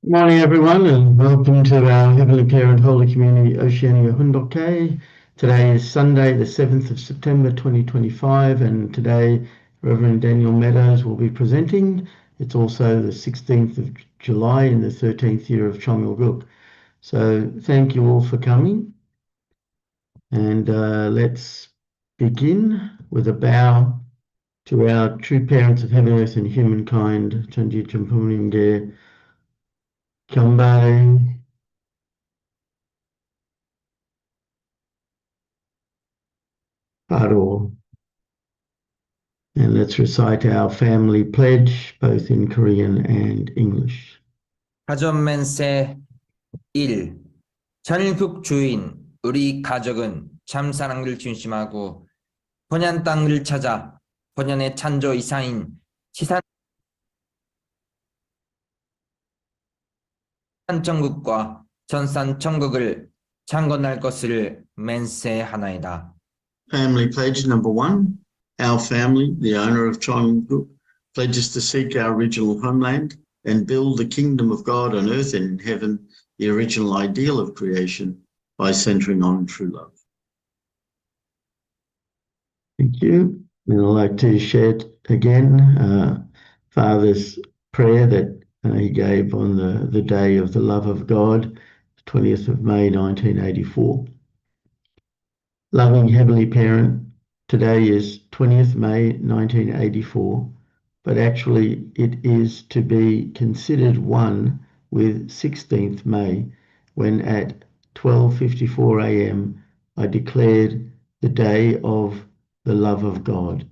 Good morning, everyone, and welcome to our Heavenly Parent Holy Community Oceania Hundoke. Today is Sunday, the 7th of September 2025, and today Reverend Daniel Meadows will be presenting. It's also the 16th of July in the 13th year of Chomilguk. So thank you all for coming, and let's begin with a bow to our true parents of heaven, earth, and humankind. Chanji Champuninge Kambai. Paro. And let's recite our family pledge, both in Korean and English. 가전맨세 1. 전일국 주인 우리 가족은 참사랑을 중심하고 본연 땅을 찾아 본연의 찬조 이사인 지산 천국과 전산 천국을 창건할 것을 맹세하나이다. Family pledge number 1. Our family, the owner of Chongguk, pledges to seek our original homeland and build the kingdom of God on earth and in heaven, the original ideal of creation, by centering on true love. Thank you. And I'd like to share again Father's prayer that he gave on the day of the love of God, 20th of May 1984. Loving Heavenly Parent, today is 20th May 1984, but actually it is to be considered one with 16th May, when at 12:54 a.m. I declared the day of the love of God.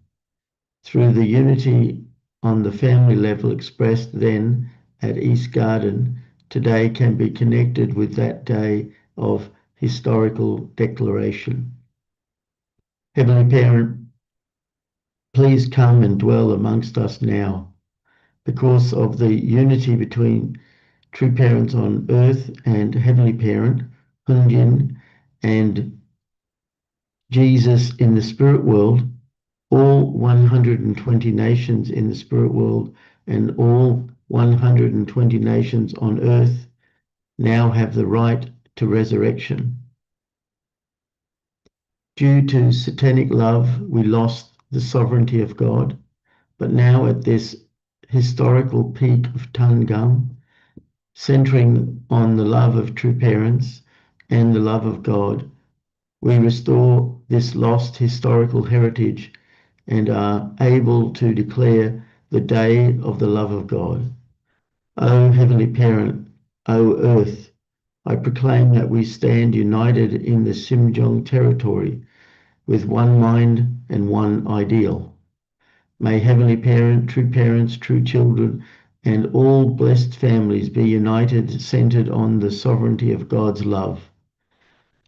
Through the unity on the family level expressed then at East Garden, today can be connected with that day of historical declaration. Heavenly Parent, please come and dwell amongst us now. Because of the unity between true parents on earth and Heavenly Parent, Hunjin, and Jesus in the spirit world, all 120 nations in the spirit world and all 120 nations on earth now have the right to resurrection. Due to satanic love, we lost the sovereignty of God, but now at this historical peak of Tangam, centering on the love of true parents and the love of God, we restore this lost historical heritage and are able to declare the day of the love of God. O Heavenly Parent, O Earth, I proclaim that we stand united in the Simjong territory with one mind and one ideal. May Heavenly Parent, true parents, true children, and all blessed families be united, centered on the sovereignty of God's love.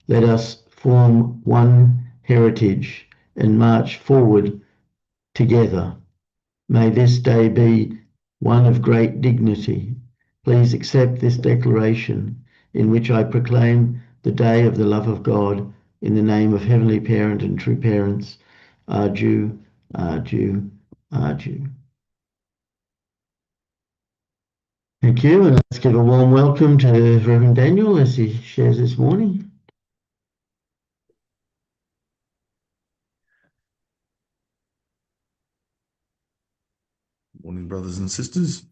Let us form one heritage and march forward together. May this day be one of great dignity. Please accept this declaration in which I proclaim the day of the love of God in the name of Heavenly Parent and true parents. Arju, Arju, Arju. Thank you, and let's give a warm welcome to Reverend Daniel as he shares this morning. Morning, brothers and sisters.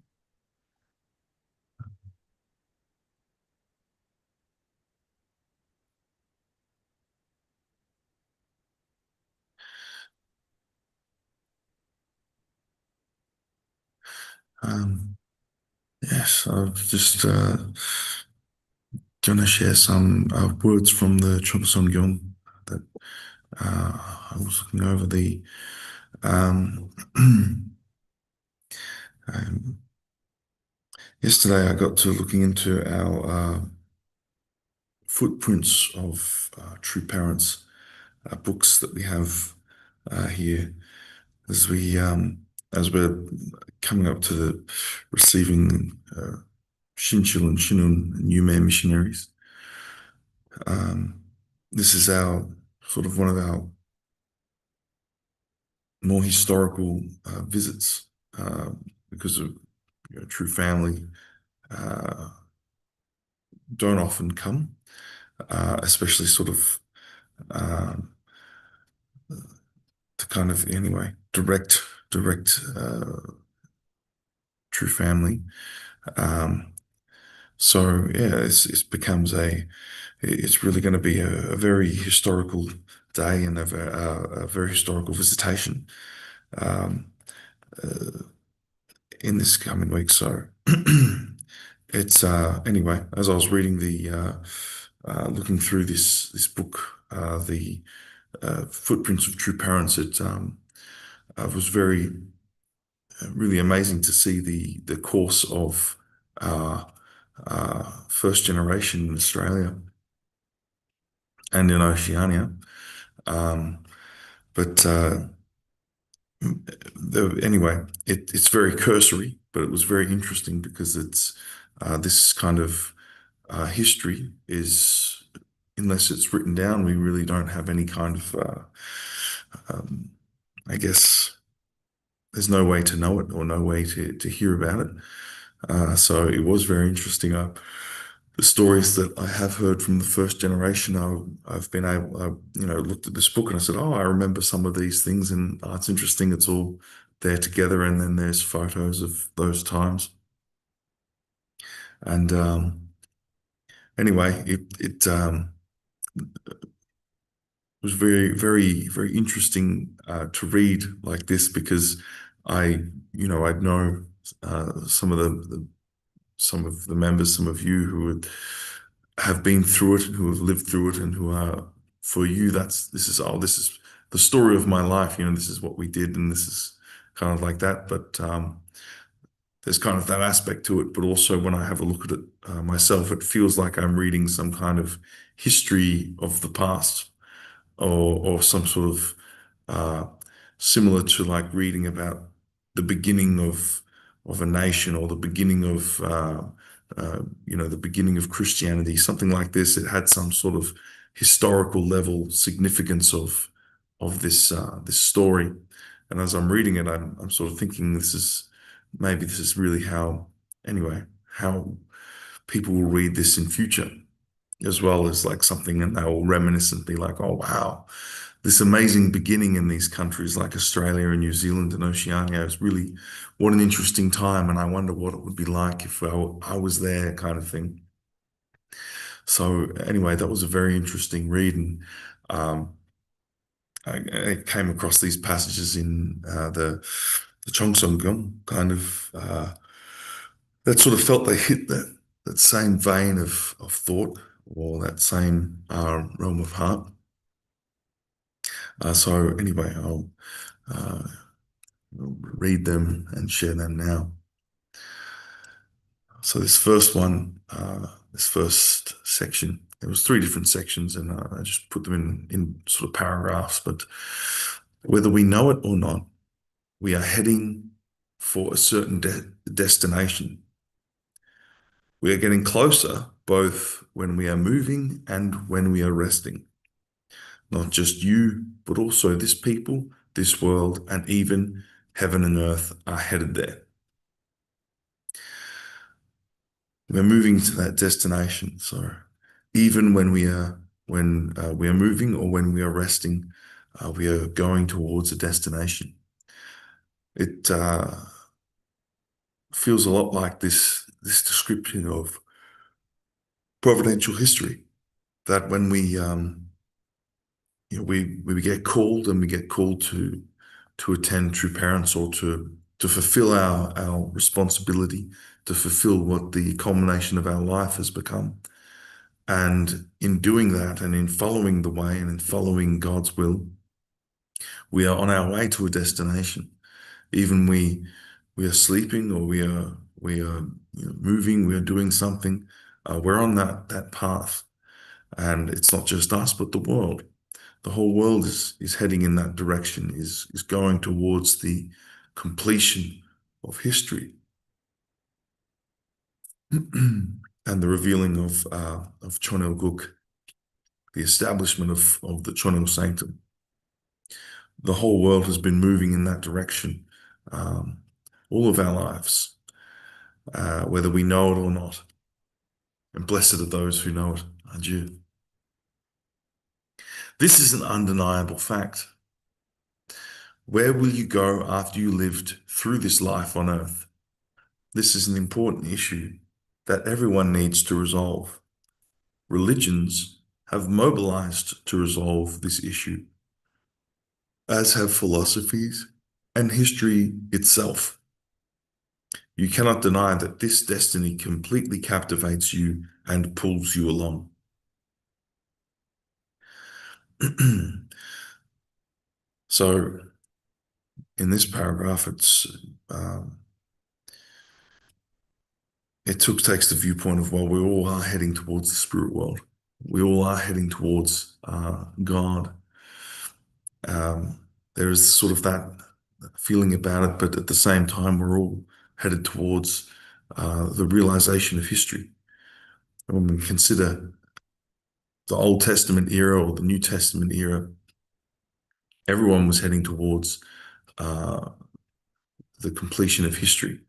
Yes, I've just going to share some words from the Chogosongyong that I was looking over the yesterday I got to looking into our footprints of true parents books that we have here as we're coming up to the receiving Shinchil and Shinun and Yume missionaries. This is our sort of one of our more historical visits because of true family don't often come, especially sort of um, the kind of anyway direct true family. Um, so yeah, it becomes it's really going to be a very historical day and a very historical visitation um, in this coming week. So it's anyway, as I was reading looking through this book, the Footprints of True Parents, it was very really amazing to see the course of uh, first generation in Australia and in Oceania. But anyway, it's very cursory, but it was very interesting because it's this kind of history is, unless it's written down, we really don't have any kind of, I guess, there's no way to know it or no way to hear about it. So it was very interesting. The stories that I have heard from the first generation, I've been able, looked at this book and I said, oh, I remember some of these things, and it's interesting. It's all there together, and then there's photos of those times. And anyway, it was very, very, very interesting to read like this because I know some of the members, some of you who have been through it and who have lived through it and who are, for you, this is the story of my life. This is what we did and this is kind of like that. But there's kind of that aspect to it. But also when I have a look at it myself, it feels like I'm reading some kind of history of the past or some sort of uh, similar to like reading about the beginning of a nation or the beginning of the beginning of Christianity, something like this. It had some sort of historical level significance of this story. And as I'm reading it, I'm sort of thinking maybe this is really how people will read this in future, as well as like something that they will reminisce and be like, oh wow, this amazing beginning in these countries like Australia and New Zealand and Oceania is really what an interesting time, and I wonder what it would be like if I was there, kind of thing. So anyway, that was a very interesting read, and I came across these passages in the Chongsonggung, kind of that sort of felt they hit that same vein of thought or that same realm of heart. So anyway, I'll uh, read them and share them now. So this first one, this first section, there was 3 different sections, and I just put them in sort of paragraphs. But whether we know it or not, we are heading for a certain destination. We are getting closer, both when we are moving and when we are resting. Not just you, but also this people, this world, and even heaven and earth are headed there. We're moving to that destination. So even when we are moving or when we are resting, we are going towards a destination. It feels a lot like this description of providential history, that when we get called and we get called to attend True Parents or to fulfill our responsibility, to fulfill what the culmination of our life has become. And in doing that and in following the way and in following God's will, we are on our way to a destination. Even we are sleeping or we are moving, we are doing something, we're on that path. And it's not just us, but the world. The whole world is heading in that direction, is going towards the completion of history and the revealing of Chonel Guk, the establishment of the Chonel Sanctum. The whole world has been moving in that direction all of our lives, whether we know it or not. and blessed are those who know it. Adieu. This is an undeniable fact. Where will you go after you lived through this life on earth? This is an important issue that everyone needs to resolve. Religions have mobilized to resolve this issue, as have philosophies and history itself. You cannot deny that this destiny completely captivates you and pulls you along. So, in this paragraph, it takes the viewpoint of, well, we all are heading towards the spirit world. We all are heading towards God. There is sort of that feeling about it, but at the same time, we're all headed towards the realization of history. And when we consider the Old Testament era or the New Testament era, everyone was heading towards the completion of history.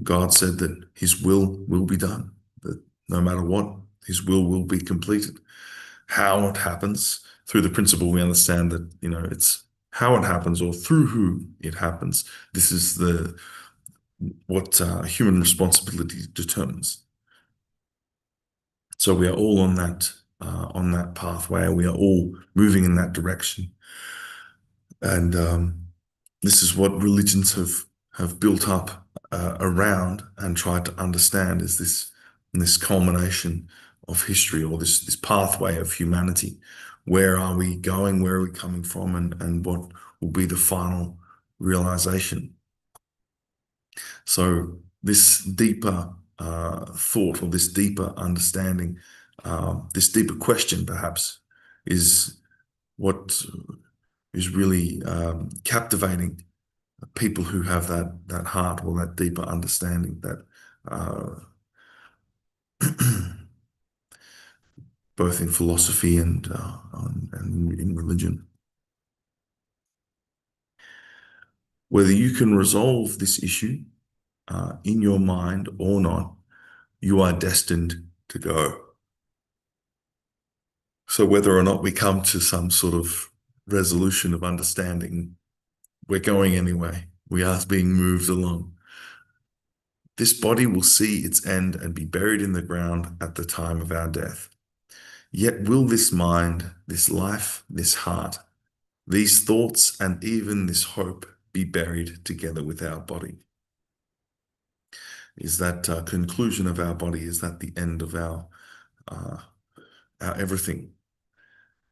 God said that his will be done, that no matter what, his will be completed. How it happens, through the principle we understand that, it's how it happens or through who it happens. This is what human responsibility determines. So we are all on that pathway. We are all moving in that direction. And this is what religions have built up around and tried to understand, is this culmination of history, or this pathway of humanity. Where are we going? Where are we coming from? And what will be the final realization? So this deeper thought, or this deeper understanding, this deeper question perhaps, is what is really captivating people who have that heart, or that deeper understanding, that both in philosophy and in religion. Whether you can resolve this issue in your mind or not, you are destined to go. So whether or not we come to some sort of resolution of understanding, we're going anyway. We are being moved along. This body will see its end and be buried in the ground at the time of our death. Yet will this mind, this life, this heart, these thoughts, and even this hope be buried together with our body? Is that conclusion of our body, is that the end of our everything?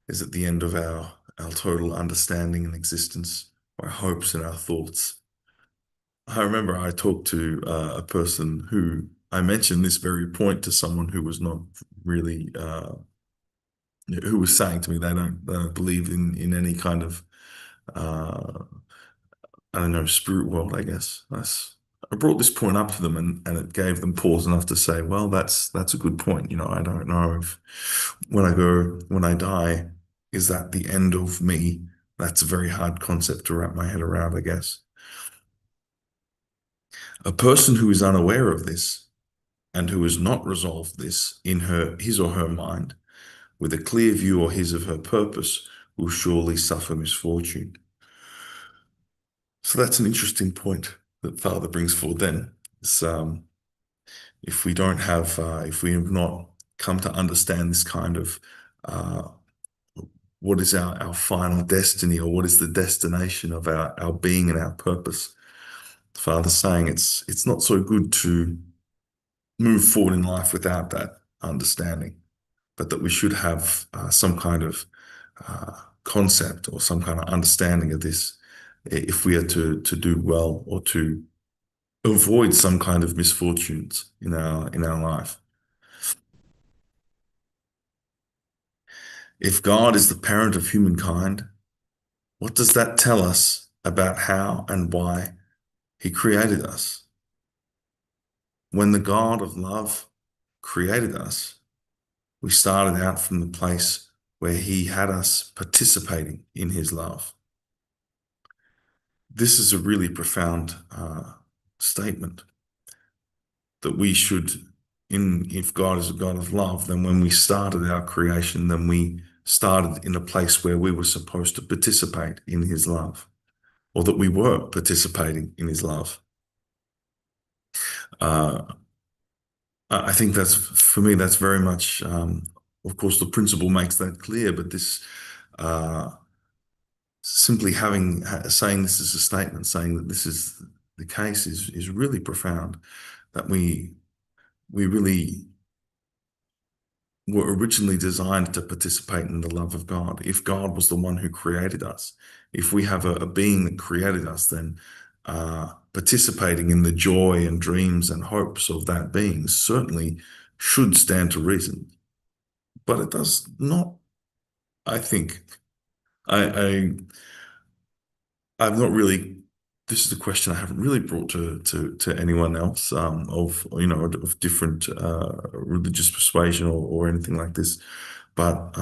Is it the end of our total understanding and existence, our hopes and our thoughts? I remember I talked to a person who, I mentioned this very point to someone who was not really, who was saying to me they don't believe in any kind of, I don't know, spirit world, I guess. I brought this point up to them, and it gave them pause enough to say, well, that's a good point. I don't know if when I die, is that the end of me? That's a very hard concept to wrap my head around, I guess. A person who is unaware of this, and who has not resolved this in his or her mind, with a clear view of his or her purpose, will surely suffer misfortune. So that's an interesting point that Father brings forward then. If we have not come to understand this kind of what is our final destiny, or what is the destination of our being and our purpose, Father's saying it's not so good to move forward in life without that understanding, but that we should have some kind of concept or some kind of understanding of this, if we are to do well, or to avoid some kind of misfortunes in our life. If God is the parent of humankind, what does that tell us about how and why he created us? When the God of love created us, we started out from the place where he had us participating in his love. This is a really profound statement, that we should, if God is a God of love, then when we started our creation, then we started in a place where we were supposed to participate in his love, or that we were participating in his love. I think that's, for me, that's very much, of course, the principle makes that clear, but this simply saying this is a statement, saying that this is the case is really profound, that we really were originally designed to participate in the love of God. If God was the one who created us, if we have a being that created us, then participating in the joy and dreams and hopes of that being certainly should stand to reason. But it does not, I think. I've not really, this is a question I haven't really brought to anyone else, of different religious persuasion or anything like this. But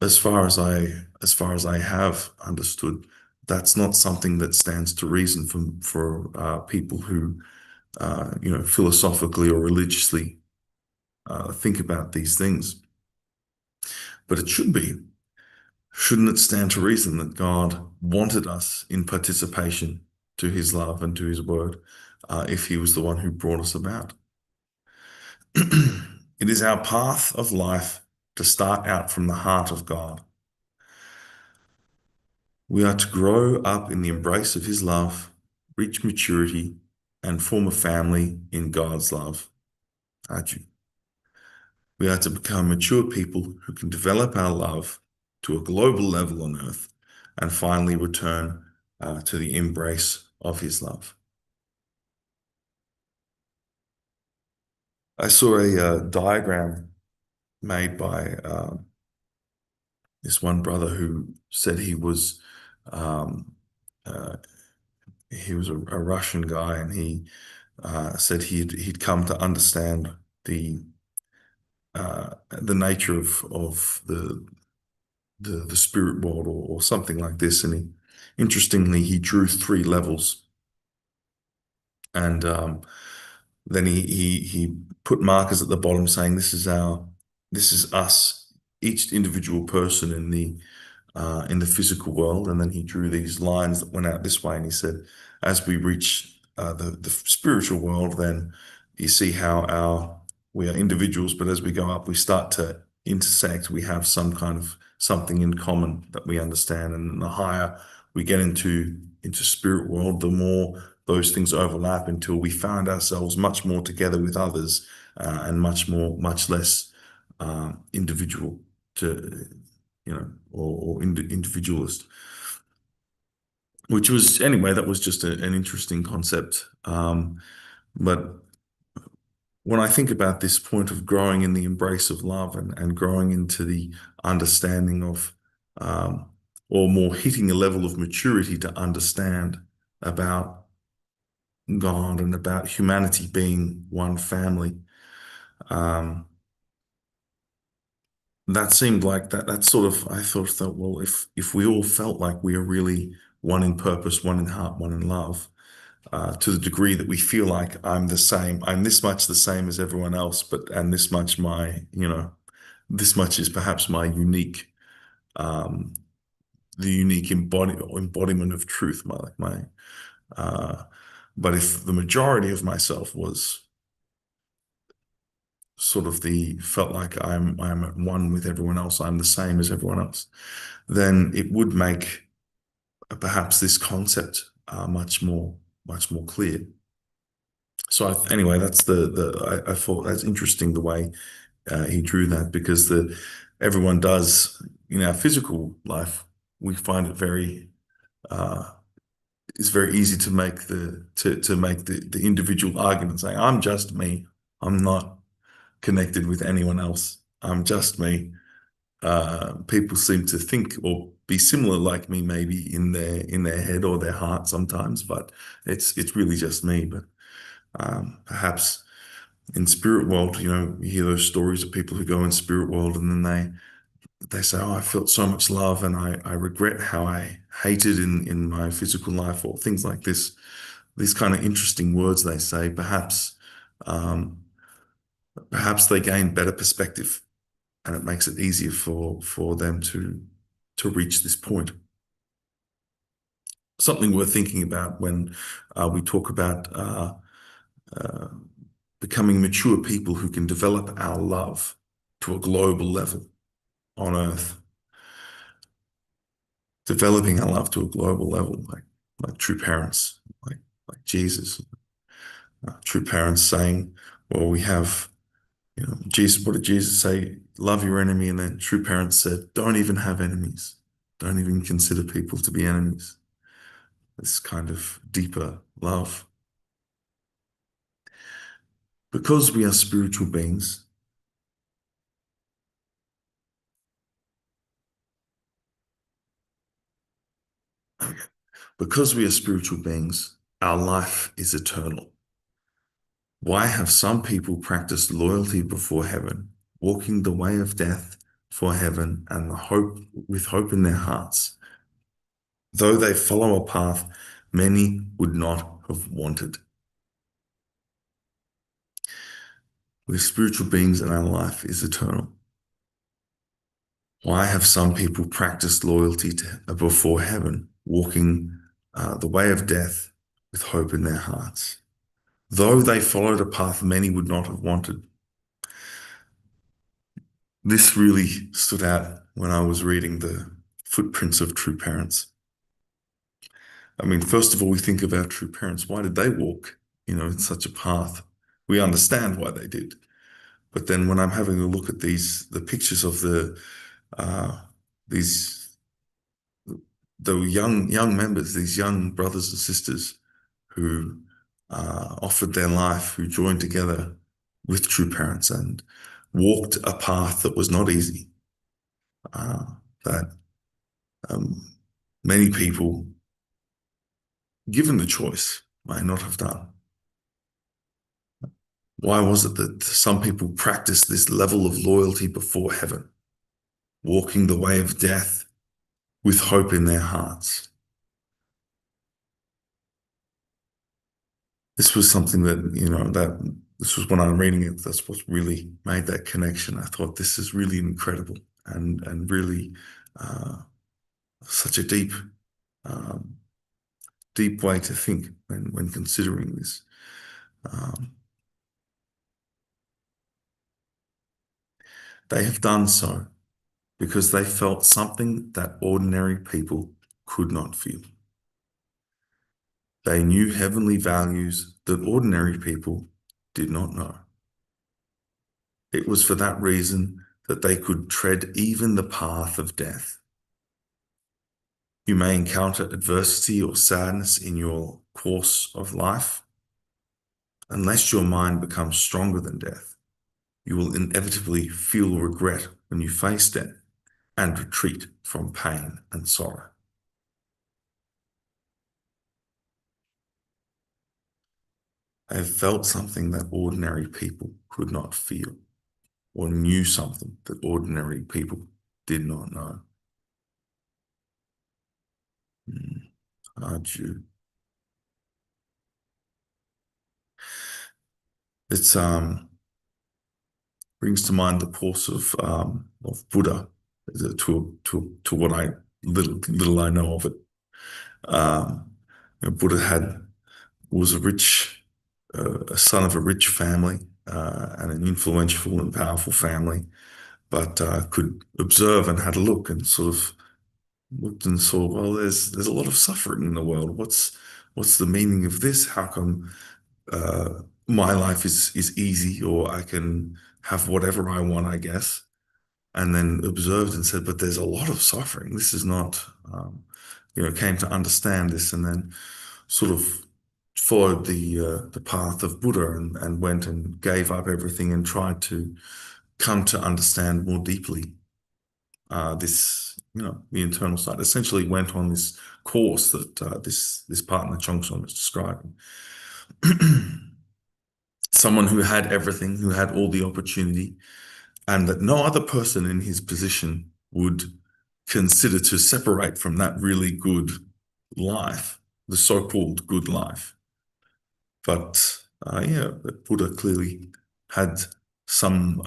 as far as I have understood, that's not something that stands to reason for people who philosophically or religiously think about these things. But it should be. Shouldn't it stand to reason that God wanted us in participation to his love and to his word, if he was the one who brought us about? It is our path of life to start out from the heart of God. We are to grow up in the embrace of his love, reach maturity, and form a family in God's love. Aren't you? We are to become mature people who can develop our love to a global level on earth and finally return to the embrace of his love. I saw a diagram made by this one brother who said he was a Russian guy, and he said he'd come to understand the nature of the spirit world or something like this. And interestingly, he drew 3 levels, and then he put markers at the bottom saying this is us, each individual person in the physical world. And then he drew these lines that went out this way, and he said, as we reach the spiritual world, then you see how we are individuals, but as we go up, we start to intersect. We have some kind of something in common that we understand, and the higher we get into spirit world, the more those things overlap, until we find ourselves much more together with others, and much less individual or individualist. Which was, anyway, that was just an interesting concept. But when I think about this point of growing in the embrace of love and growing into the understanding of, or more hitting a level of maturity to understand about God and about humanity being one family, that seemed like that sort of, I thought, well, if we all felt like we are really one in purpose, one in heart, one in love, to the degree that we feel like I'm this much the same as everyone else, and this much this much is perhaps my unique, the unique embodiment of truth, but if the majority of myself was sort of felt like I'm at one with everyone else, I'm the same as everyone else, then it would make perhaps this concept much more clear. So anyway, that's I thought that's interesting the way he drew that, because everyone does in our physical life. We find it it's very easy to make the individual argument, saying I'm just me, I'm not connected with anyone else, I'm just me. People seem to think or be similar like me, maybe in their head or their heart sometimes, but it's really just me. But perhaps in spirit world, you hear those stories of people who go in spirit world, and then they say, oh, I felt so much love, and I regret how I hated in my physical life, or things like this. These kind of interesting words they say. Perhaps perhaps they gain better perspective, and it makes it easier for them to reach this point. Something worth thinking about when we talk about becoming mature people who can develop our love to a global level on earth. Developing our love to a global level, like true parents, like Jesus. True parents saying, well, we have, Jesus, what did Jesus say? Love your enemy. And then true parents said, don't even have enemies. Don't even consider people to be enemies. This kind of deeper love. Because we are spiritual beings, our life is eternal. Why have some people practiced loyalty before heaven, walking the way of death for heaven and with hope in their hearts, though they follow a path many would not have wanted? We're spiritual beings and our life is eternal. Why have some people practiced loyalty before heaven, walking the way of death with hope in their hearts, though they followed a path many would not have wanted? This really stood out when I was reading the footprints of true parents. I mean, first of all, we think about true parents. Why did they walk, in such a path? We understand why they did. But then when I'm having a look at the pictures of the young members, these young brothers and sisters who offered their life, who joined together with true parents and walked a path that was not easy, that many people, given the choice, may not have done. Why was it that some people practiced this level of loyalty before heaven, walking the way of death with hope in their hearts? This was something that, this was when I'm reading it, that's what really made that connection. I thought, this is really incredible and really such a deep way to think when considering this. They have done so because they felt something that ordinary people could not feel. They knew heavenly values that ordinary people did not know. It was for that reason that they could tread even the path of death. You may encounter adversity or sadness in your course of life. Unless your mind becomes stronger than death, you will inevitably feel regret when you face death and retreat from pain and sorrow. They have felt something that ordinary people could not feel, or knew something that ordinary people did not know. Aren't you? It's brings to mind the course of Buddha, to what little I know of it. Buddha was a son of a rich family and an influential and powerful family, but could observe and had a look and sort of looked and saw, well, there's a lot of suffering in the world. What's the meaning of this? How come my life is easy, or I can have whatever I want, I guess? And then observed and said, but there's a lot of suffering. This is not, came to understand this, and then sort of followed the path of Buddha and went and gave up everything and tried to come to understand more deeply the internal side. Essentially went on this course that this partner Chongson was describing. Someone who had everything, who had all the opportunity, and that no other person in his position would consider to separate from that really good life, the so-called good life. But Buddha clearly had some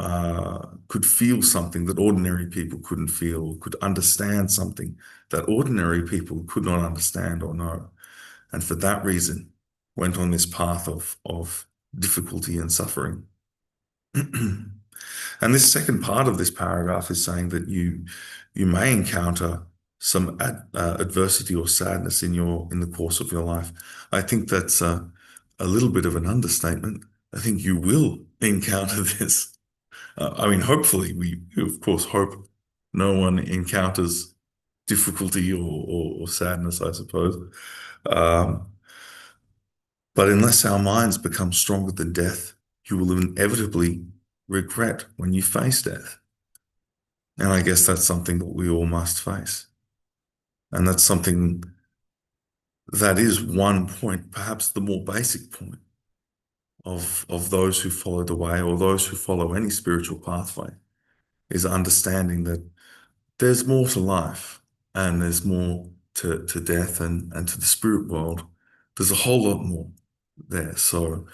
could feel something that ordinary people couldn't feel, or could understand something that ordinary people could not understand or know. And for that reason, went on this path of difficulty and suffering. And this second part of this paragraph is saying that you may encounter some adversity or sadness in the course of your life. I think that's a little bit of an understatement. I think you will encounter this. I mean, hopefully, we of course hope no one encounters difficulty or sadness, I suppose. Um, but unless our minds become stronger than death, you will inevitably regret when you face death. And I guess that's something that we all must face. And that's something that is one point, perhaps the more basic point of those who follow the way, or those who follow any spiritual pathway, is understanding that there's more to life, and there's more to death and to the spirit world. There's a whole lot more there. So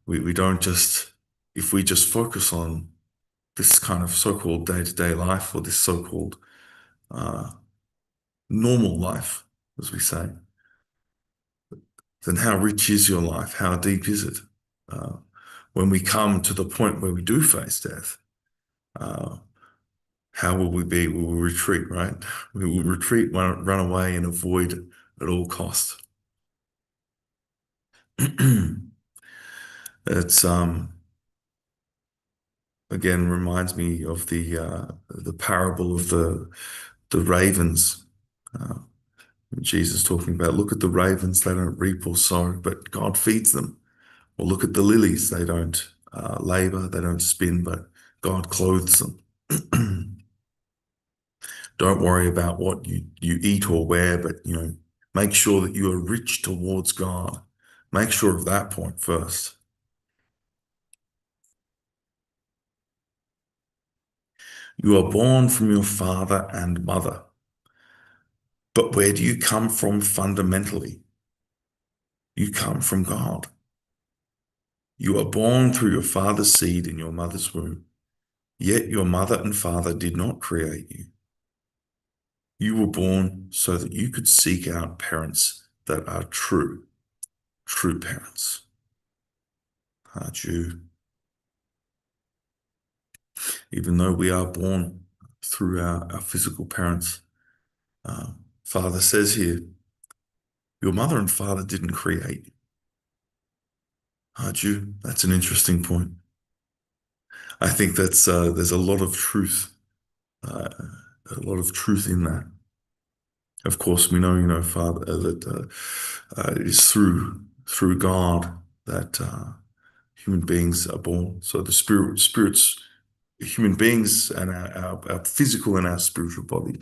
we don't just, if we just focus on this kind of so-called day-to-day life, or this so-called normal life, as we say, then how rich is your life? How deep is it? When we come to the point where we do face death, how will we be? We will retreat, right? We will retreat, run away, and avoid at all costs. It's again reminds me of the parable of the ravens. Jesus talking about, look at the ravens, they don't reap or sow, but God feeds them. Or look at the lilies, they don't labor, they don't spin, but God clothes them. Don't worry about what you eat or wear, but make sure that you are rich towards God. Make sure of that point first. You are born from your father and mother. But where do you come from fundamentally? You come from God. You are born through your father's seed in your mother's womb. Yet your mother and father did not create you. You were born so that you could seek out parents that are true parents. Aren't you? Even though we are born through our physical parents, Father says here, your mother and father didn't create you. Aren't you? That's an interesting point. I think that's there's a lot of truth in that. Of course, we know, Father, that it is through God that human beings are born. So the spirits, human beings, and our physical and our spiritual body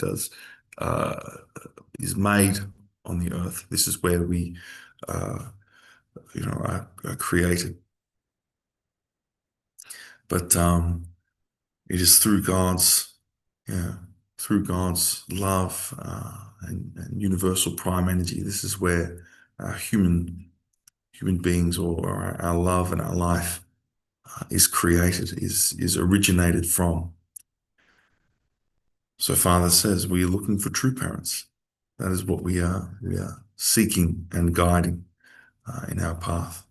is made on the earth. This is where we, are created. But it is through God's love and universal prime energy. This is where our human beings, or our love and our life is created, is originated from. So Father says, we are looking for true parents. That is what we are. We are seeking and guiding in our path.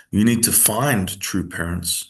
You need to find true parents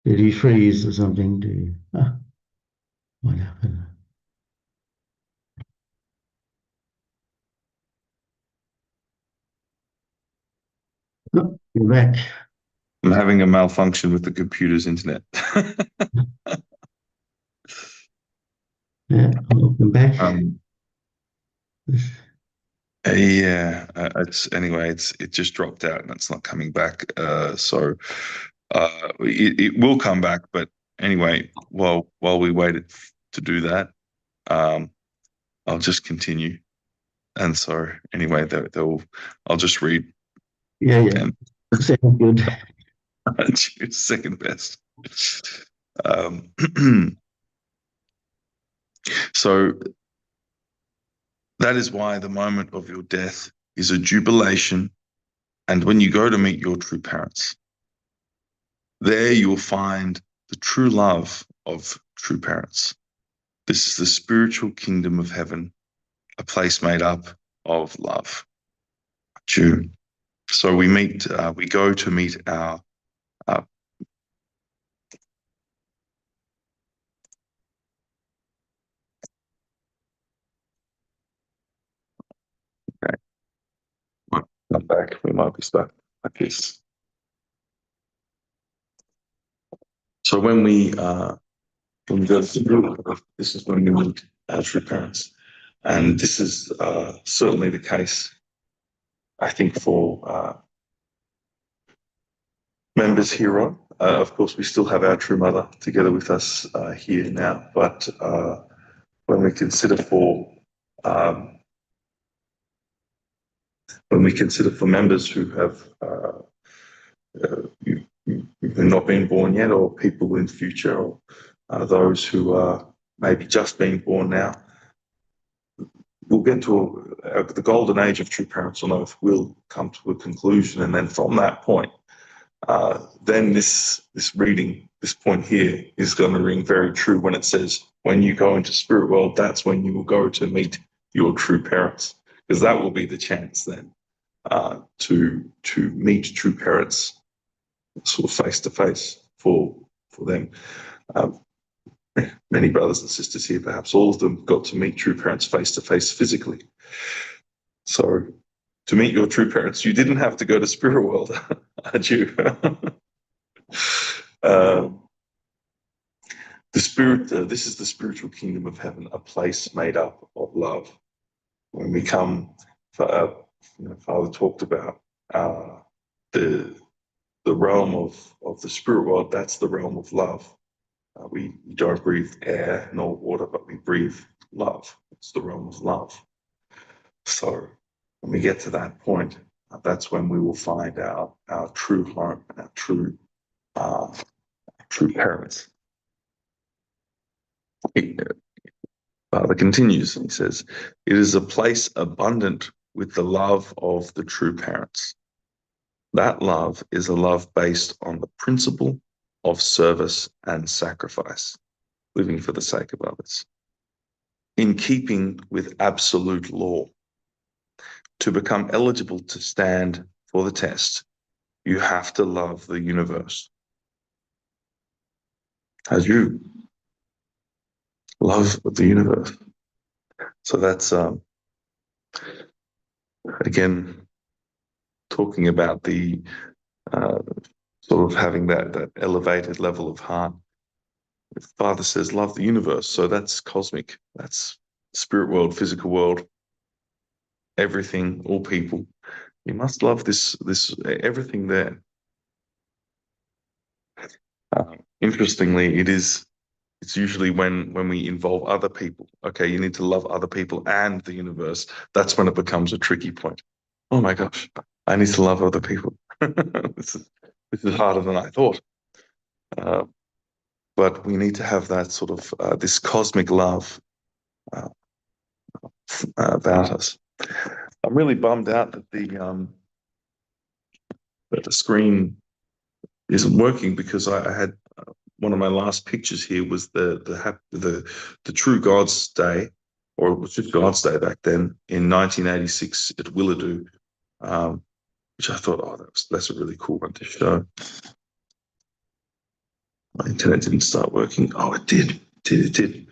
Did he freeze or something? What happened? Oh, you're back. I'm having a malfunction with the computer's internet. Yeah, welcome back. Yeah, it just dropped out and it's not coming back. So it will come back, but anyway, while we waited to do that, I'll just continue. And so anyway, I'll just read. Yeah. And Sounds good. choose second best. So that is why the moment of your death is a jubilation, and when you go to meet your true parents, there you will find the true love of true parents. This is the spiritual kingdom of heaven, a place made up of love. June. So we go to meet our okay. Might come back. We might be stuck like this. So when we go to this is when we meet our true parents, and this is certainly the case, I think, for members here on. Of course, we still have our true mother together with us here now, but when we consider for members who have not been born yet, or people in the future, or those who are maybe just being born now, we'll get to the golden age of true parents on earth will come to a conclusion, and then from that point, then this reading, this point here, is going to ring very true when it says, when you go into spirit world, that's when you will go to meet your true parents, because that will be the chance then to meet true parents sort of face to face for them. Many brothers and sisters here, perhaps all of them, got to meet true parents face to face physically. So to meet your true parents, you didn't have to go to spirit world, had you? This is the spiritual kingdom of heaven, a place made up of love. When we come, Father talked about the realm of the spirit world. That's the realm of love. We don't breathe air nor water, but we breathe love. It's the realm of love. So when we get to that point, that's when we will find our true home, our true parents. Father continues, and he says, "It is a place abundant with the love of the true parents. That love is a love based on the principle of service and sacrifice, living for the sake of others, in keeping with absolute law. To become eligible to stand for the test, you have to love the universe as you love the universe." So that's again talking about the sort of having that elevated level of heart. Father says, "Love the universe." So that's cosmic. That's spirit world, physical world, everything, all people. You must love this everything there. Interestingly, it's usually when we involve other people. Okay, you need to love other people and the universe. That's when it becomes a tricky point. Oh my gosh, I need to love other people. This is harder than I thought. But we need to have that sort of this cosmic love about us. I'm really bummed out that the screen isn't working, because I had one of my last pictures here was the True God's Day, or it was just God's Day back then in 1986 at Willowdoo, which I thought, that's a really cool one to show. My internet didn't start working. Oh, it did. It did.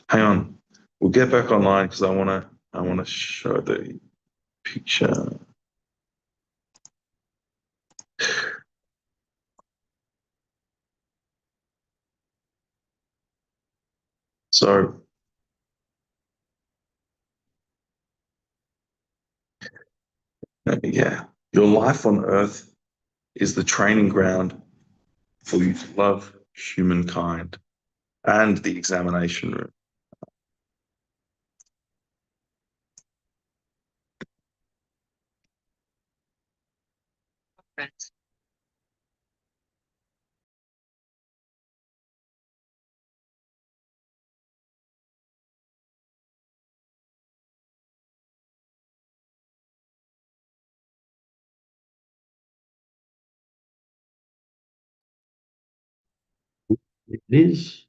Hang on. We'll get back online because I wanna show the picture. So yeah, your life on earth is the training ground for you to love humankind and the examination room. It is.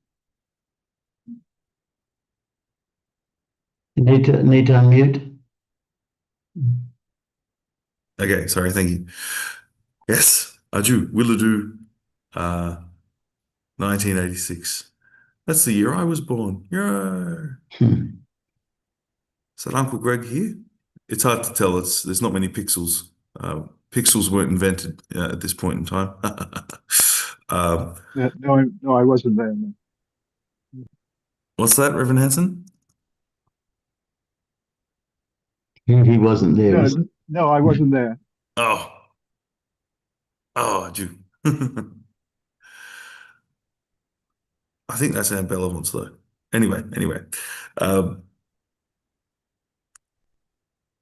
Need to unmute. Okay, sorry, thank you. Yes, Aju, Willadu, 1986. That's the year I was born. Yeah. Is that Uncle Greg here? It's hard to tell. There's not many pixels. Pixels weren't invented at this point in time. No, I wasn't there. No. What's that, Reverend Hanson? He wasn't there. No, I wasn't there. Oh, Aju. I think that's Anne Bellevance, though. Anyway.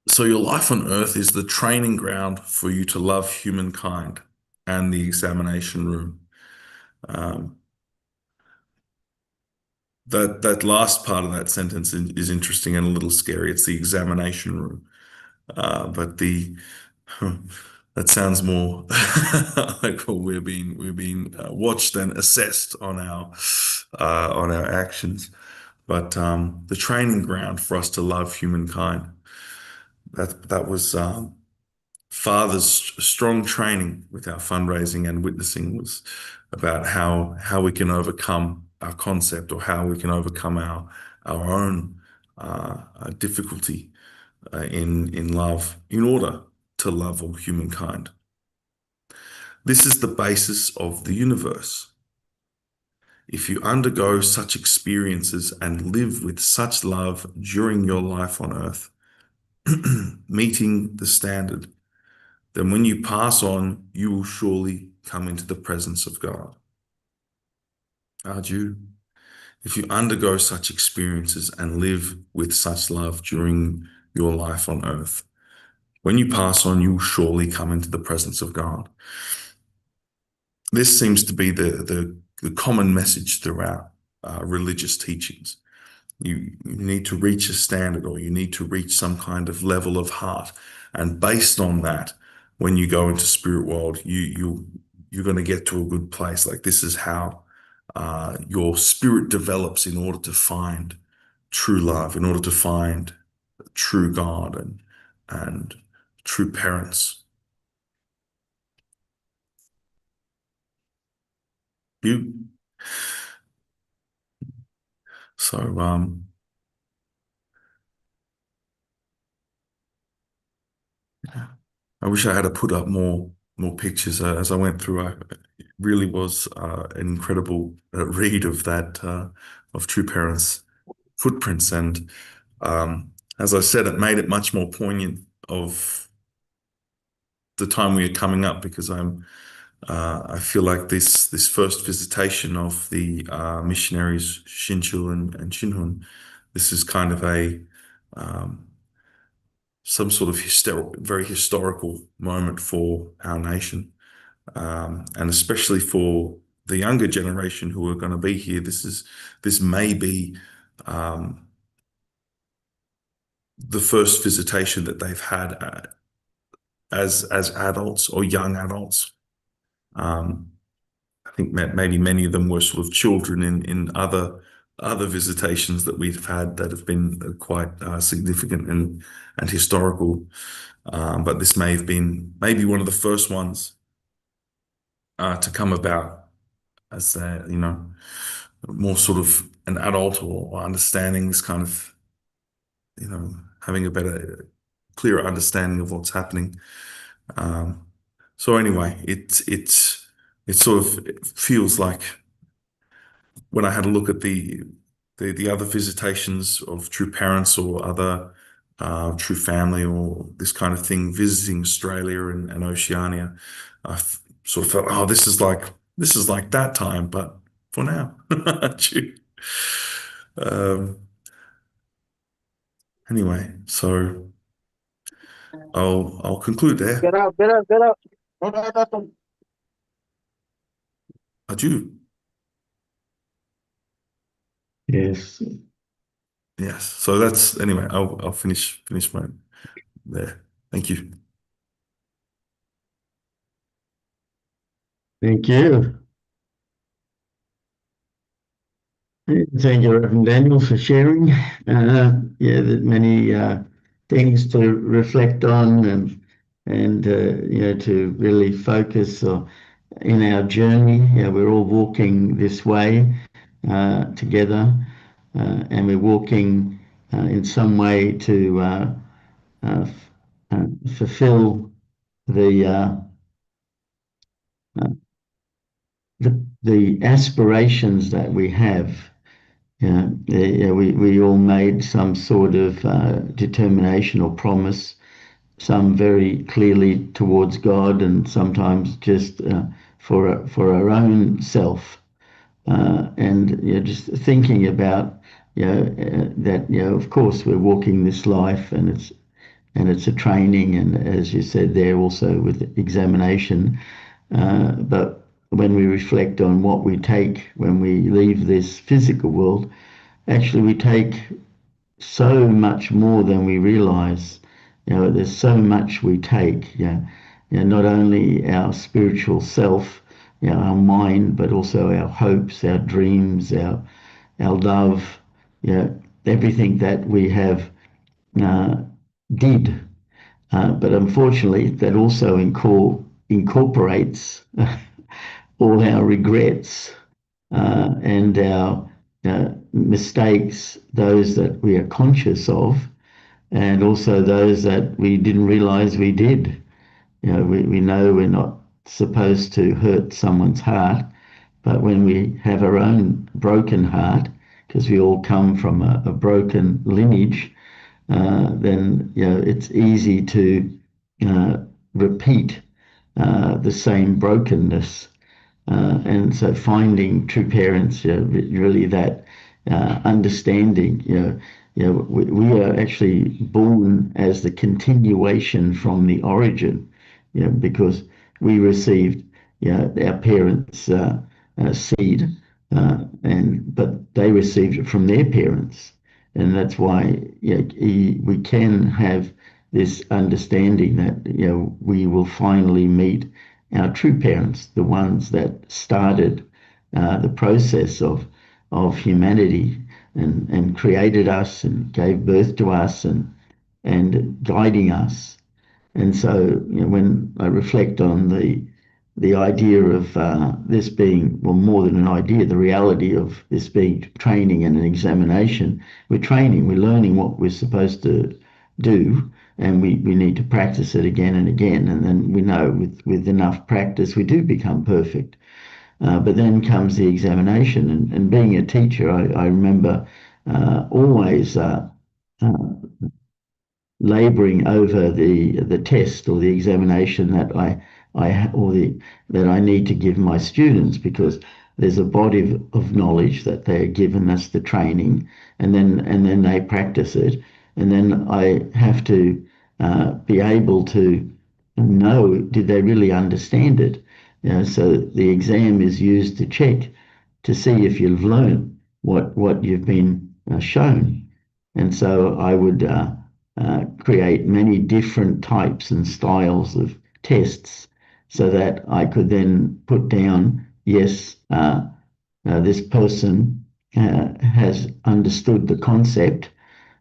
So your life on earth is the training ground for you to love humankind and the examination room. That last part of that sentence is interesting and a little scary. It's the examination room. But that sounds more like we're being watched and assessed on our actions. But the training ground for us to love humankind. That was Father's strong training with our fundraising and witnessing was about how we can overcome our concept or how we can overcome our own difficulty in love in order to love all humankind. This is the basis of the universe. If you undergo such experiences and live with such love during your life on earth, meeting the standard, then when you pass on, you will surely come into the presence of God. Arju, if you undergo such experiences and live with such love during your life on earth, when you pass on, you will surely come into the presence of God. This seems to be the common message throughout religious teachings. You need to reach a standard or you need to reach some kind of level of heart. And based on that, when you go into spirit world, you're going to get to a good place. Like this is how your spirit develops in order to find true love, in order to find true God and true parents. So I wish I had to put up more pictures as I went through. It really was an incredible read of that of True Parents' footprints, and as I said, it made it much more poignant of the time we are coming up because I feel like this first visitation of the missionaries Shinchu and Shinhun, this is kind of a some sort of very historical moment for our nation, and especially for the younger generation who are going to be here. This may be the first visitation that they've had as adults or young adults. I think maybe many of them were sort of children in other visitations that we've had that have been quite significant and historical. But this may have been maybe one of the first ones to come about as more sort of an adult or understanding this kind of, having a better, clearer understanding of what's happening. So anyway, it sort of feels like when I had a look at the other visitations of true parents or other true family or this kind of thing, visiting Australia and Oceania, sort of felt, oh, this is like that time, but for now. um, anyway, so I'll conclude there. Get out, get out, get out. No. Adieu. Yes. Yes. So that's anyway. I'll finish my there. Thank you. Thank you. Thank you, Reverend Daniel, for sharing. That many things to reflect on and to really focus in our journey. We're all walking this way together, and we're walking in some way to fulfill the the aspirations that we have. We all made some sort of determination or promise, some very clearly towards God, and sometimes just for our own self. And just thinking about that of course we're walking this life, and it's a training, and as you said there also with examination. But when we reflect on what we take when we leave this physical world, actually we take so much more than we realize. There's so much we take. Not only our spiritual self, our mind, but also our hopes, our dreams, our love. Everything that we have did. But unfortunately, that also incorporates all our regrets and our mistakes, those that we are conscious of, and also those that we didn't realize we did. We know we're not supposed to hurt someone's heart, but when we have our own broken heart, because we all come from a broken lineage, then it's easy to repeat the same brokenness. And so finding true parents, really that understanding, we are actually born as the continuation from the origin, because we received, our parents' seed, but they received it from their parents. And that's why we can have this understanding that we will finally meet our true parents, the ones that started the process of humanity and created us and gave birth to us and guiding us. And so when I reflect on the idea of this being, well, more than an idea, the reality of this being training and an examination, we're training, we're learning what we're supposed to do, and we need to practice it again and again. And then we know with enough practice, we do become perfect. But then comes the examination. And being a teacher, I remember always laboring over the test or the examination that that I need to give my students, because there's a body of knowledge that they're given. That's the training, and then they practice it, and then I have to be able to know, did they really understand it? So the exam is used to check to see if you've learned what you've been shown. And so I would create many different types and styles of tests so that I could then put down, yes, this person has understood the concept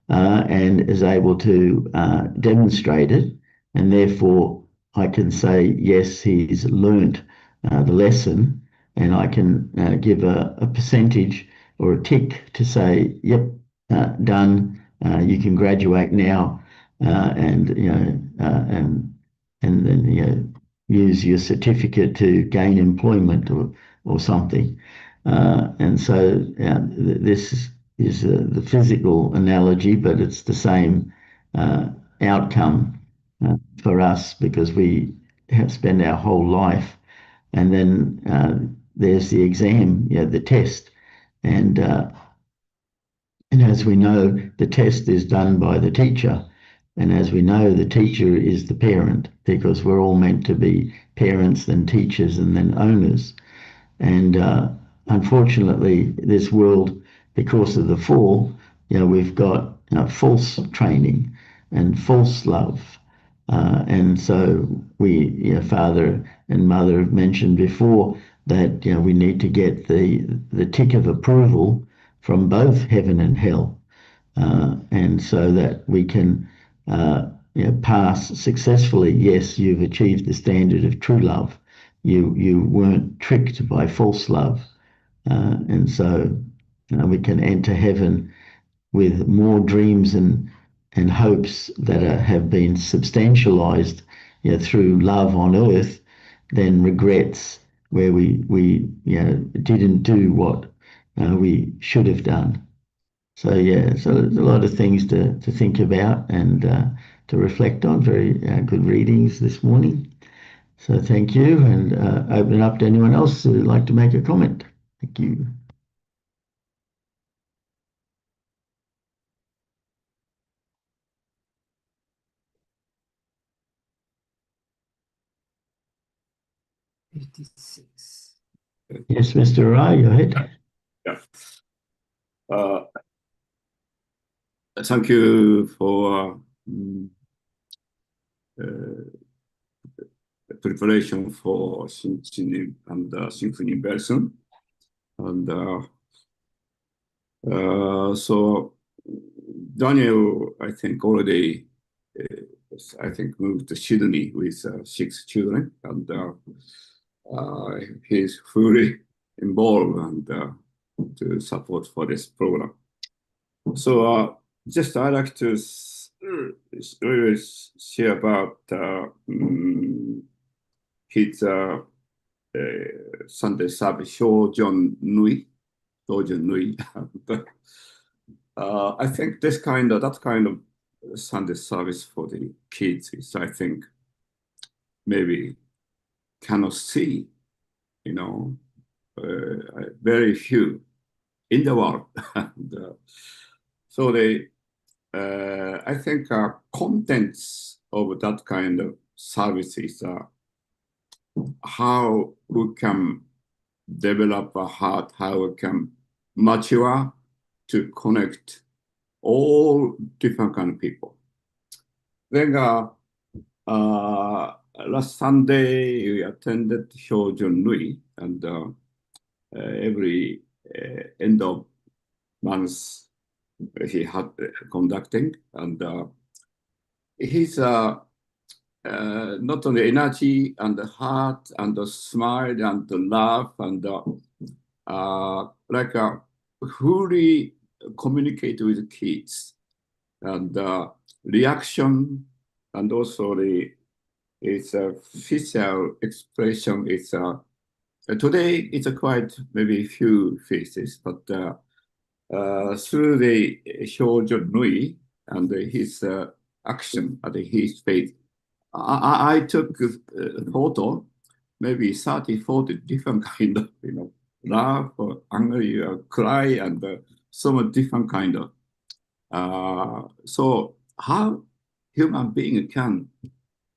and is able to demonstrate it, and therefore I can say, yes, he's learnt the lesson, and I can give a percentage or a tick to say, yep, done. You can graduate now, and and then use your certificate to gain employment or something. And so this is the physical analogy, but it's the same outcome for us because we have spent our whole life, and then there's the exam, the test, and as we know, the test is done by the teacher, and as we know, the teacher is the parent because we're all meant to be parents, then teachers, and then owners. And unfortunately, this world, because of the fall, we've got false training and false love. And so we, father and mother have mentioned before that we need to get the tick of approval from both heaven and hell, and so that we can pass successfully. Yes, you've achieved the standard of true love. You weren't tricked by false love, and so we can enter heaven with more dreams and hopes that have been substantialized through love on earth than regrets where we didn't do what we should have done. So yeah, so there's a lot of things to think about and to reflect on. Very good readings this morning. So thank you, and open it up to anyone else who'd like to make a comment. Thank you. Yes, Mr. Rai, go ahead. Yeah. Thank you for preparation for symphony and symphony version, and so Daniel, I think already, moved to Sydney with 6 children, and he's fully involved and to support for this program. So just I'd like to really share about his Sunday service, Shojon Nui. I think that kind of Sunday service for the kids is, I think, maybe cannot see, very few in the world. And, so they, I think, contents of that kind of services are how we can develop a heart, how we can mature to connect all different kind of people. Then last Sunday we attended Shojon Nui, and every end of month he had conducting, and he's not only energy and the heart and the smile and the laugh and like fully communicate with kids, and reaction, and also it's a facial expression. It's today it's quite maybe few faces, but through the Shojon Nui and his action and his face, I took a photo, maybe 30, 40 different kind of, laugh, or angry, or cry, and so different kind of. So how human being can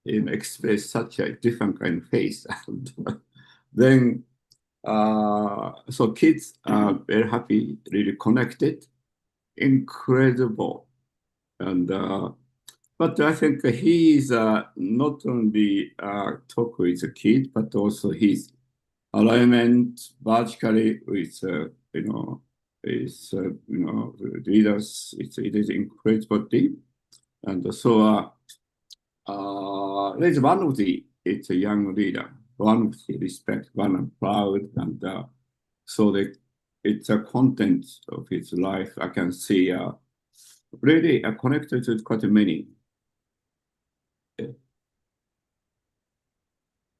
express such a different kind of face, and then so kids are very happy, really connected, incredible, and but I think he is not only talk with a kid, but also his alignment vertically with leaders. It is incredible deep, and so there's one of it's a young leader. one he respect, one I'm proud, and so it's a content of his life. I can see really connected to quite many.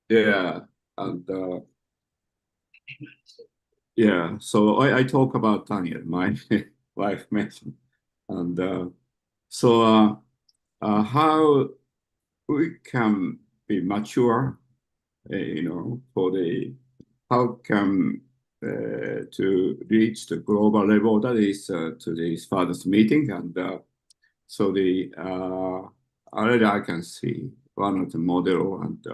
Yeah, and yeah. So I talk about Daniel, my wife mentioned, and so how we can be mature, for the how can to reach the global level. That is today's father's meeting, and so the already I can see one of the model, and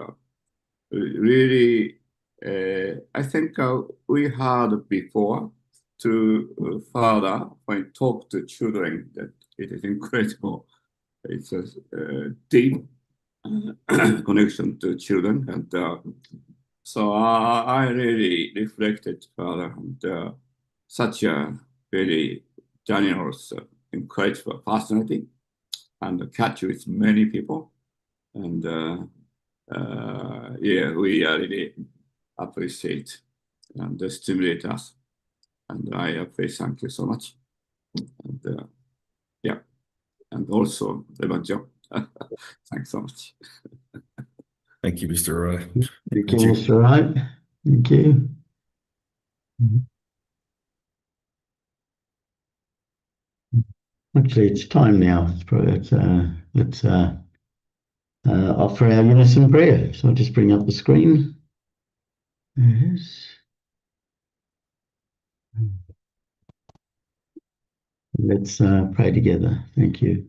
really I think we heard before to father when talk to children that it is incredible. It's a deep connection to children, and so I really reflected father, and such a very generous, incredible personality, and catch with many people, and yeah, we really appreciate and stimulate us, and I appreciate. Thank you so much, and yeah, and also Evangelio. Thanks so much. Thank you, Mr. Rai. Thank you, Thank you. Mr. Wright. Thank you. Actually, it's time now. Let's offer our unison prayer. So I'll just bring up the screen. Yes. Let's pray together. Thank you.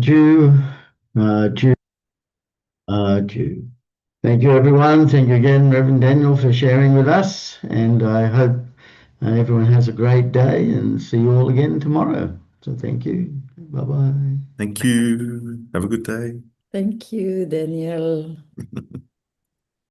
Jew, Jew, Jew. Thank you, everyone. Thank you again, Reverend Daniel, for sharing with us. And I hope everyone has a great day and see you all again tomorrow. So thank you. Bye-bye. Thank you. Have a good day. Thank you, Daniel.